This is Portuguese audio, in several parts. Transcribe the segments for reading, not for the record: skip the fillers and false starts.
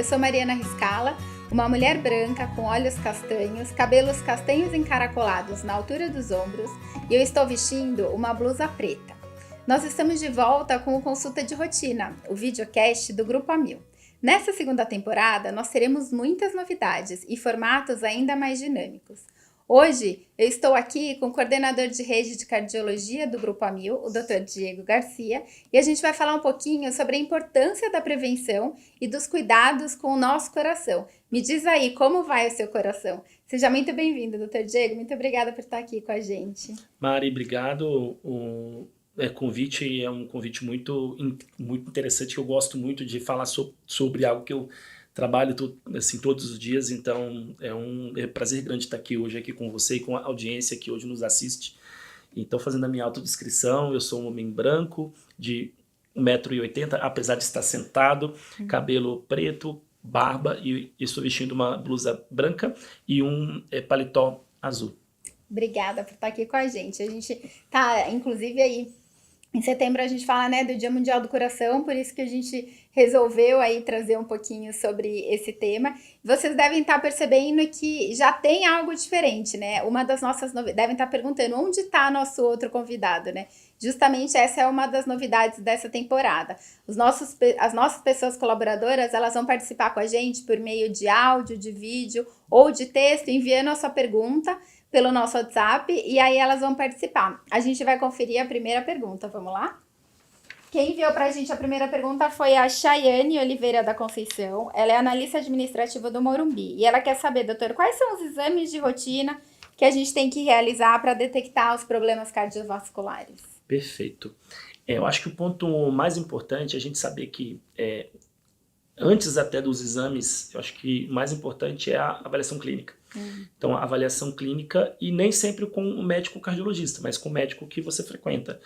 eu sou Mariana Riscala, uma mulher branca com olhos castanhos, cabelos castanhos encaracolados na altura dos ombros e eu estou vestindo uma blusa preta. Nós estamos de volta com o Consulta de Rotina, o videocast do Grupo Amil. Nessa segunda temporada, nós teremos muitas novidades e formatos ainda mais dinâmicos. Hoje, eu estou aqui com o coordenador de rede de cardiologia do Grupo Amil, o Dr. Diego Garcia, e a gente vai falar um pouquinho sobre a importância da prevenção e dos cuidados com o nosso coração. Me diz aí, como vai o seu coração? Seja muito bem-vindo, Dr. Diego. Muito obrigada por estar aqui com a gente. Mari, obrigado. O convite é um convite muito interessante, que eu gosto muito de falar sobre algo que eu trabalho assim, todos os dias, então é um prazer grande estar aqui com você e com a audiência que hoje nos assiste. Então, fazendo a minha autodescrição, eu sou um homem branco de 1,80 m, apesar de estar sentado, cabelo preto, barba, e estou vestindo uma blusa branca e um paletó azul. Obrigada por estar aqui com a gente. A gente tá, inclusive, aí em setembro a gente fala, né, do Dia Mundial do Coração, por isso que a gente resolveu aí trazer um pouquinho sobre esse tema. Vocês devem estar percebendo que já tem algo diferente, né? Uma das nossas devem estar perguntando onde está nosso outro convidado, né? Justamente essa é uma das novidades dessa temporada. As nossas pessoas colaboradoras, elas vão participar com a gente por meio de áudio, de vídeo ou de texto, enviando a sua pergunta pelo nosso WhatsApp, e aí elas vão participar. A gente vai conferir a primeira pergunta, vamos lá? Quem enviou pra gente a primeira pergunta foi a Chayane Oliveira da Conceição. Ela é analista administrativa do Morumbi, e ela quer saber, doutor, quais são os exames de rotina que a gente tem que realizar para detectar os problemas cardiovasculares? Perfeito. Eu acho que o ponto mais importante é a gente saber que, antes até dos exames, eu acho que o mais importante é a avaliação clínica. Então, a avaliação clínica, e nem sempre com o médico cardiologista, mas com o médico que você frequenta.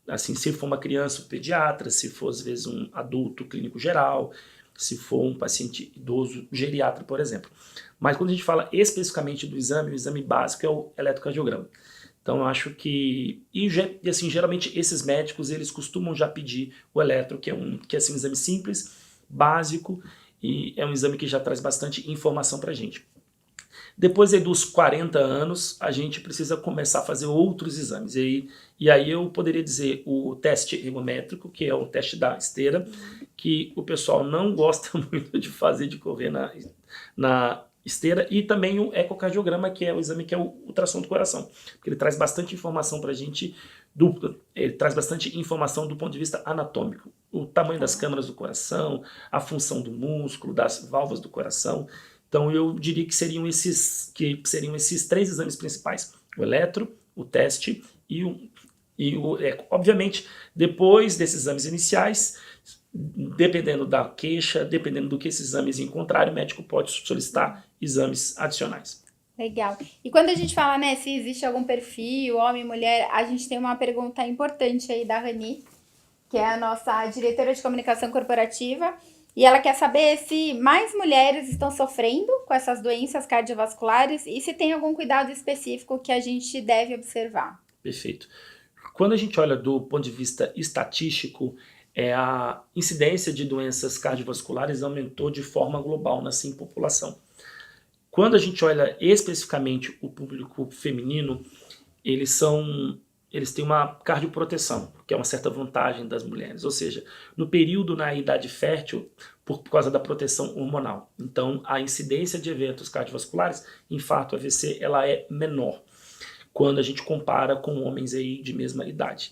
Assim, se for uma criança, um pediatra, se for, às vezes, um adulto clínico geral, se for um paciente idoso, geriatra, por exemplo. Mas quando a gente fala especificamente do exame, o exame básico é o eletrocardiograma. Então, eu acho que, e assim, geralmente esses médicos, eles costumam já pedir o eletro, que é assim, um exame simples, básico, e é um exame que já traz bastante informação para a gente. Depois aí dos 40 anos, a gente precisa começar a fazer outros exames. E aí eu poderia dizer o teste ergométrico, que é o teste da esteira, que o pessoal não gosta muito de fazer, de correr na esteira, e também o ecocardiograma, que é o exame que é o ultrassom do coração, porque ele traz bastante informação para a gente, ele traz bastante informação do ponto de vista anatômico, o tamanho das câmaras do coração, a função do músculo, das válvulas do coração. Então eu diria que seriam esses três exames principais: o eletro, o teste e o eco. Obviamente, depois desses exames iniciais, dependendo da queixa, dependendo do que esses exames encontrarem, o médico pode solicitar exames adicionais. Legal. E quando a gente fala, né, se existe algum perfil, homem, mulher, a gente tem uma pergunta importante aí da Rani, que é a nossa diretora de comunicação corporativa, e ela quer saber se mais mulheres estão sofrendo com essas doenças cardiovasculares e se tem algum cuidado específico que a gente deve observar. Perfeito. Quando a gente olha do ponto de vista estatístico, a incidência de doenças cardiovasculares aumentou de forma global na população. Quando a gente olha especificamente o público feminino, eles têm uma cardioproteção, que é uma certa vantagem das mulheres, ou seja, no período na idade fértil, por causa da proteção hormonal. Então, a incidência de eventos cardiovasculares, infarto, AVC, ela é menor quando a gente compara com homens aí de mesma idade.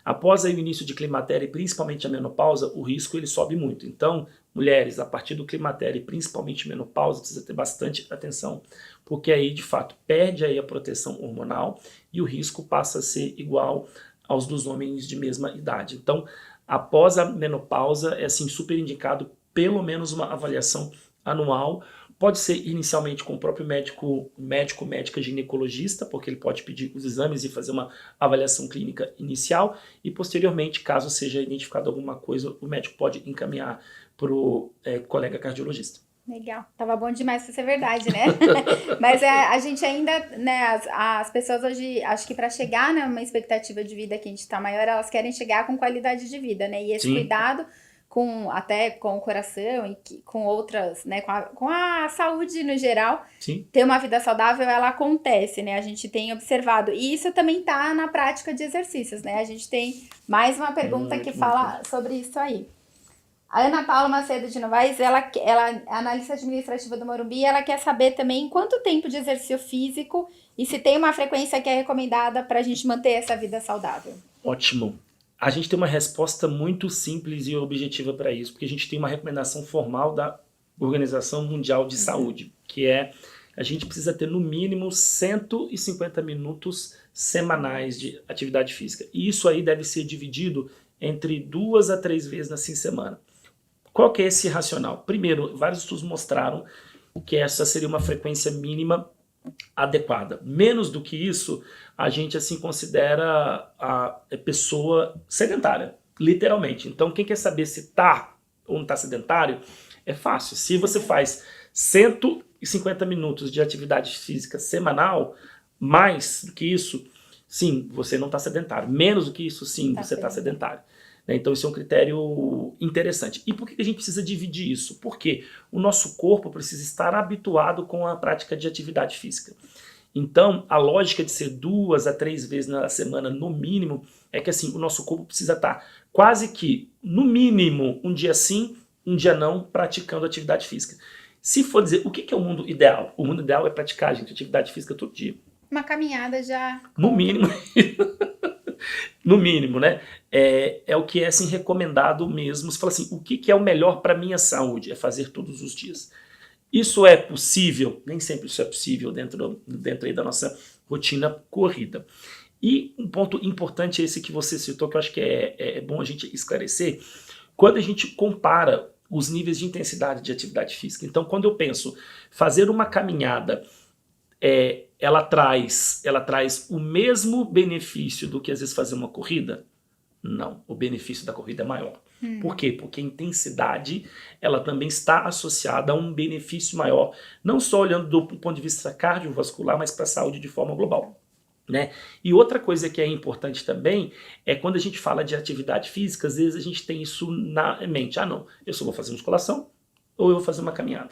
Após aí o início de climatério e principalmente a menopausa, o risco ele sobe muito. Então, mulheres, a partir do climatério e principalmente menopausa, precisa ter bastante atenção, porque aí, de fato, perde aí a proteção hormonal e o risco passa a ser igual aos dos homens de mesma idade. Então, após a menopausa, é assim, super indicado pelo menos uma avaliação anual. Pode ser inicialmente com o próprio médica ginecologista, porque ele pode pedir os exames e fazer uma avaliação clínica inicial, e posteriormente, caso seja identificado alguma coisa, o médico pode encaminhar para o colega cardiologista. Legal, tava bom demais pra ser verdade, né? Mas a gente ainda, né, as pessoas hoje, acho que para chegar numa expectativa de vida que a gente tá maior, elas querem chegar com qualidade de vida, né? E esse Sim. cuidado até com o coração e com outras, né, com a saúde no geral, Sim. ter uma vida saudável, ela acontece, né? A gente tem observado. E isso também tá na prática de exercícios, né? A gente tem mais uma pergunta que fala sobre isso aí. A Ana Paula Macedo de Novaes, ela é analista administrativa do Morumbi, ela quer saber também quanto tempo de exercício físico e se tem uma frequência que é recomendada para a gente manter essa vida saudável. Ótimo. A gente tem uma resposta muito simples e objetiva para isso, porque a gente tem uma recomendação formal da Organização Mundial de Saúde, que é a gente precisa ter no mínimo 150 minutos semanais de atividade física. E isso aí deve ser dividido entre 2 a 3 vezes na semana. Qual que é esse racional? Primeiro, vários estudos mostraram que essa seria uma frequência mínima adequada. Menos do que isso, a gente assim considera a pessoa sedentária, literalmente. Então, quem quer saber se está ou não está sedentário, é fácil. Se você faz 150 minutos de atividade física semanal, mais do que isso, sim, você não está sedentário. Menos do que isso, sim, você está sedentário. Então, isso é um critério interessante. E por que a gente precisa dividir isso? Porque o nosso corpo precisa estar habituado com a prática de atividade física. Então, a lógica de ser 2 a 3 vezes na semana, no mínimo, é que assim, o nosso corpo precisa estar quase que, no mínimo, um dia sim, um dia não, praticando atividade física. Se for dizer, o que é o mundo ideal? O mundo ideal é praticar, gente, atividade física todo dia. Uma caminhada já... No mínimo... No mínimo, né? É o que é assim, recomendado mesmo. Você fala assim, o que é o melhor para a minha saúde? É fazer todos os dias. Isso é possível? Nem sempre isso é possível dentro aí da nossa rotina corrida. E um ponto importante é esse que você citou, que eu acho que é bom a gente esclarecer. Quando a gente compara os níveis de intensidade de atividade física. Então, quando eu penso fazer uma caminhada... ela traz o mesmo benefício do que às vezes fazer uma corrida? Não, o benefício da corrida é maior. Por quê? Porque a intensidade ela também está associada a um benefício maior, não só olhando do ponto de vista cardiovascular, mas para a saúde de forma global. Né? E outra coisa que é importante também é quando a gente fala de atividade física, às vezes a gente tem isso na mente. Ah não, eu só vou fazer musculação ou eu vou fazer uma caminhada.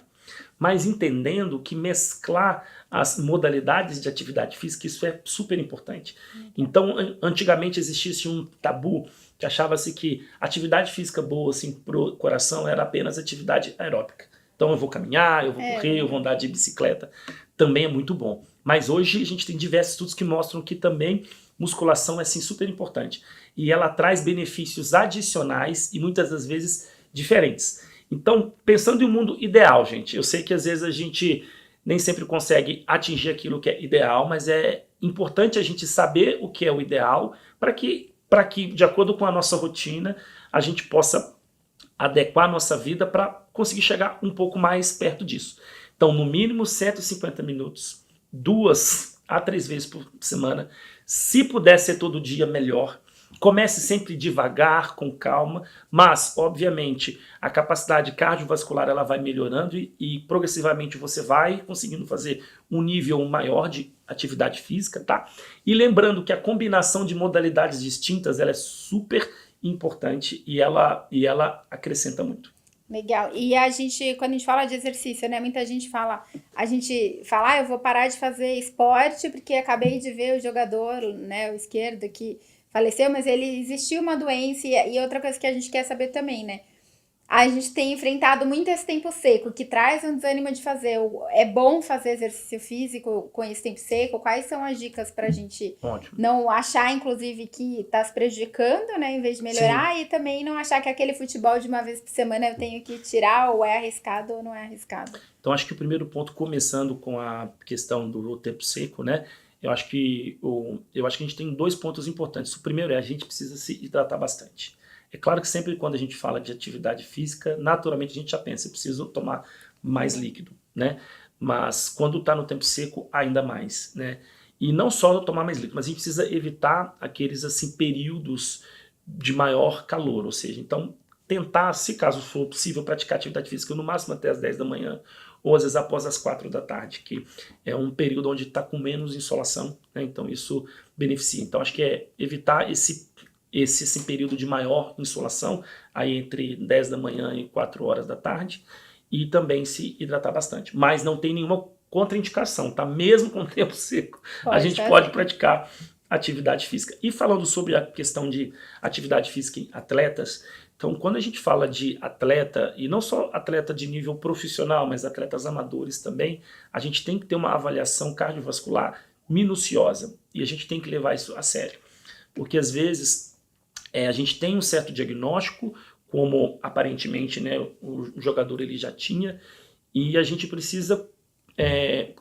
Mas entendendo que mesclar as modalidades de atividade física, isso é super importante. Então, antigamente existia um tabu que achava-se que atividade física boa assim, para o coração era apenas atividade aeróbica. Então eu vou caminhar, eu vou correr, eu vou andar de bicicleta, também é muito bom. Mas hoje a gente tem diversos estudos que mostram que também musculação é assim, super importante. E ela traz benefícios adicionais e muitas das vezes diferentes. Então, pensando em um mundo ideal, gente, eu sei que às vezes a gente nem sempre consegue atingir aquilo que é ideal, mas é importante a gente saber o que é o ideal para que, de acordo com a nossa rotina, a gente possa adequar a nossa vida para conseguir chegar um pouco mais perto disso. Então, no mínimo 150 minutos, 2 a 3 vezes por semana. Se puder ser todo dia, melhor. Comece sempre devagar, com calma, mas, obviamente, a capacidade cardiovascular ela vai melhorando e progressivamente você vai conseguindo fazer um nível maior de atividade física, tá? E lembrando que a combinação de modalidades distintas ela é super importante e ela acrescenta muito. Legal. E quando a gente fala de exercício, né? Muita gente fala, eu vou parar de fazer esporte porque acabei de ver o jogador, né, o esquerdo que faleceu, mas existiu uma doença e outra coisa que a gente quer saber também, né? A gente tem enfrentado muito esse tempo seco, que traz um desânimo de fazer. É bom fazer exercício físico com esse tempo seco? Quais são as dicas pra gente não achar, inclusive, que tá se prejudicando, né? Em vez de melhorar, Sim. E também não achar que aquele futebol de uma vez por semana eu tenho que tirar, ou é arriscado ou não é arriscado. Então, acho que o primeiro ponto, começando com a questão do tempo seco, né? Eu acho que a gente tem 2 pontos importantes. O primeiro é a gente precisa se hidratar bastante. É claro que sempre quando a gente fala de atividade física, naturalmente a gente já pensa, eu preciso tomar mais líquido, né? Mas quando está no tempo seco, ainda mais, né? E não só tomar mais líquido, mas a gente precisa evitar aqueles assim períodos de maior calor, ou seja, então tentar, se caso for possível, praticar atividade física no máximo até as 10 da manhã, ou às vezes após as 4 da tarde, que é um período onde está com menos insolação, né? Então isso beneficia. Então acho que é evitar esse esse período de maior insolação, aí entre 10 da manhã e 4 horas da tarde, e também se hidratar bastante. Mas não tem nenhuma contraindicação, tá? Mesmo com o tempo seco, a gente pode praticar atividade física. E falando sobre a questão de atividade física em atletas, então quando a gente fala de atleta, e não só atleta de nível profissional, mas atletas amadores também, a gente tem que ter uma avaliação cardiovascular minuciosa, e a gente tem que levar isso a sério. Porque às vezes a gente tem um certo diagnóstico, como aparentemente, né, o jogador ele já tinha, e a gente precisa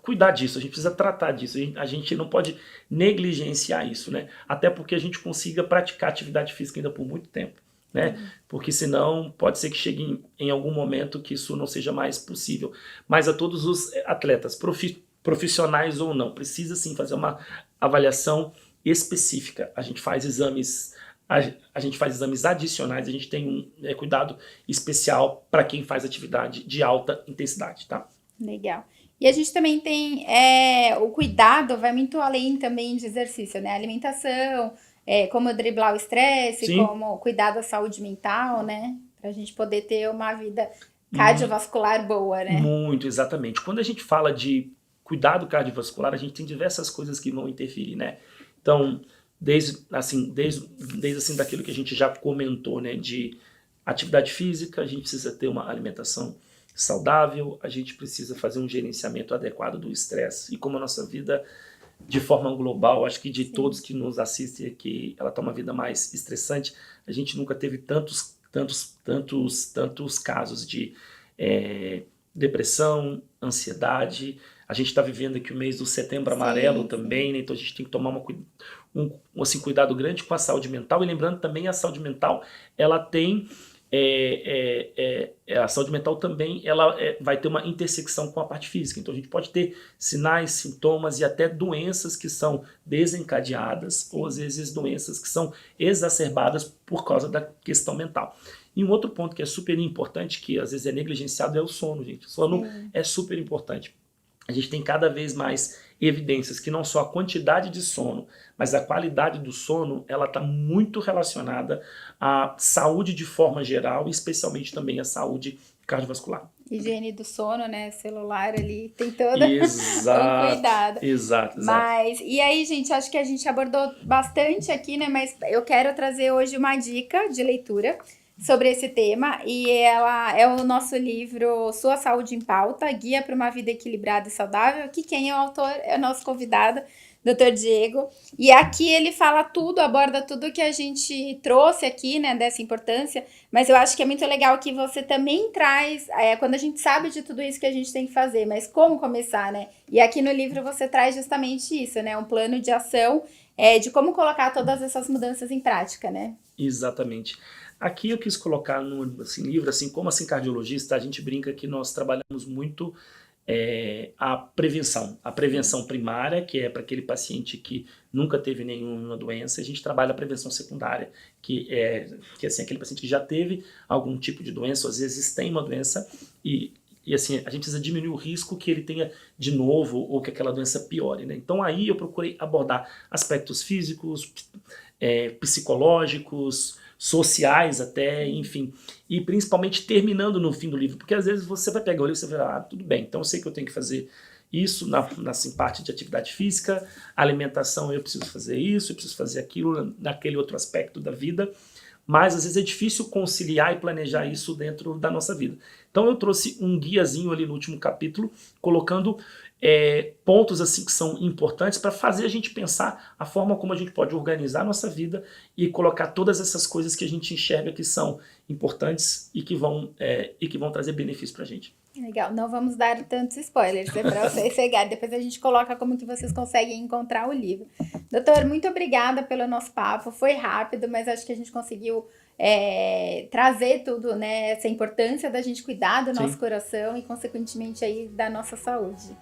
cuidar disso, a gente precisa tratar disso, a gente não pode negligenciar isso, né? Até porque a gente consiga praticar atividade física ainda por muito tempo, né? Porque senão pode ser que chegue em algum momento que isso não seja mais possível. Mas a todos os atletas, profissionais ou não, precisa sim fazer uma avaliação específica. A gente faz exames adicionais, a gente tem um cuidado especial para quem faz atividade de alta intensidade, tá? Legal. E a gente também tem o cuidado, vai muito além também de exercício, né? Alimentação, como driblar o estresse, como cuidar da saúde mental, né? Pra gente poder ter uma vida cardiovascular boa, né? Muito, exatamente. Quando a gente fala de cuidado cardiovascular, a gente tem diversas coisas que vão interferir, né? Então, desde daquilo que a gente já comentou, né? De atividade física, a gente precisa ter uma alimentação saudável, a gente precisa fazer um gerenciamento adequado do estresse. E como a nossa vida, de forma global, acho que de todos que nos assistem aqui, ela está uma vida mais estressante, a gente nunca teve tantos casos de depressão, ansiedade. A gente está vivendo aqui o mês do Setembro Amarelo também, né? Então a gente tem que tomar um cuidado grande com a saúde mental. E lembrando também, a saúde mental, ela tem... a saúde mental também vai ter uma intersecção com a parte física. Então a gente pode ter sinais, sintomas e até doenças que são desencadeadas ou às vezes doenças que são exacerbadas por causa da questão mental. E um outro ponto que é super importante, que às vezes é negligenciado, é o sono, gente. O sono é super importante. A gente tem cada vez mais evidências que não só a quantidade de sono, mas a qualidade do sono, ela está muito relacionada à saúde de forma geral, e especialmente também à saúde cardiovascular. Higiene do sono, né? Celular ali, tem todo um cuidado. Exato. Mas, e aí, gente, acho que a gente abordou bastante aqui, né? Mas eu quero trazer hoje uma dica de leitura sobre esse tema, e ela é o nosso livro Sua Saúde em Pauta, Guia para uma Vida Equilibrada e Saudável, que quem é o autor é o nosso convidado, Dr. Diego, e aqui ele fala tudo, aborda tudo que a gente trouxe aqui, né, dessa importância, mas eu acho que é muito legal que você também traz, quando a gente sabe de tudo isso que a gente tem que fazer, mas como começar, né, e aqui no livro você traz justamente isso, né, um plano de ação, de como colocar todas essas mudanças em prática, né? Exatamente. Aqui eu quis colocar no livro, assim, como assim cardiologista, a gente brinca que nós trabalhamos muito a prevenção primária, que é para aquele paciente que nunca teve nenhuma doença. A gente trabalha a prevenção secundária, que é assim, aquele paciente que já teve algum tipo de doença, ou às vezes tem uma doença e assim, a gente precisa diminuir o risco que ele tenha de novo ou que aquela doença piore, né? Então aí eu procurei abordar aspectos físicos, psicológicos, sociais até, enfim, e principalmente terminando no fim do livro, porque às vezes você vai pegar o livro e você vai falar, tudo bem, então eu sei que eu tenho que fazer isso assim, parte de atividade física, alimentação eu preciso fazer isso, eu preciso fazer aquilo naquele outro aspecto da vida, mas às vezes é difícil conciliar e planejar isso dentro da nossa vida. Então eu trouxe um guiazinho ali no último capítulo, colocando pontos assim que são importantes para fazer a gente pensar a forma como a gente pode organizar a nossa vida e colocar todas essas coisas que a gente enxerga que são importantes e que vão trazer benefício para a gente. Legal, não vamos dar tantos spoilers, para vocês pegarem, depois a gente coloca como que vocês conseguem encontrar o livro. Doutor, muito obrigada pelo nosso papo, foi rápido, mas acho que a gente conseguiu trazer tudo, né, essa importância da gente cuidar do nosso coração e consequentemente aí da nossa saúde.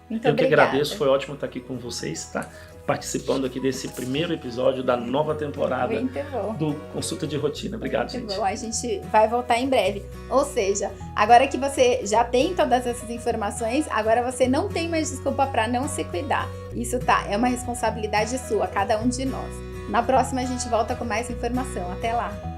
Muito obrigada. Eu que agradeço, foi ótimo estar aqui com vocês, tá? Participando aqui desse primeiro episódio da nova temporada do Consulta de Rotina. Obrigado, gente. Muito bom, a gente vai voltar em breve. Ou seja, agora que você já tem todas essas informações, agora você não tem mais desculpa para não se cuidar. Isso é uma responsabilidade sua, cada um de nós. Na próxima a gente volta com mais informação. Até lá!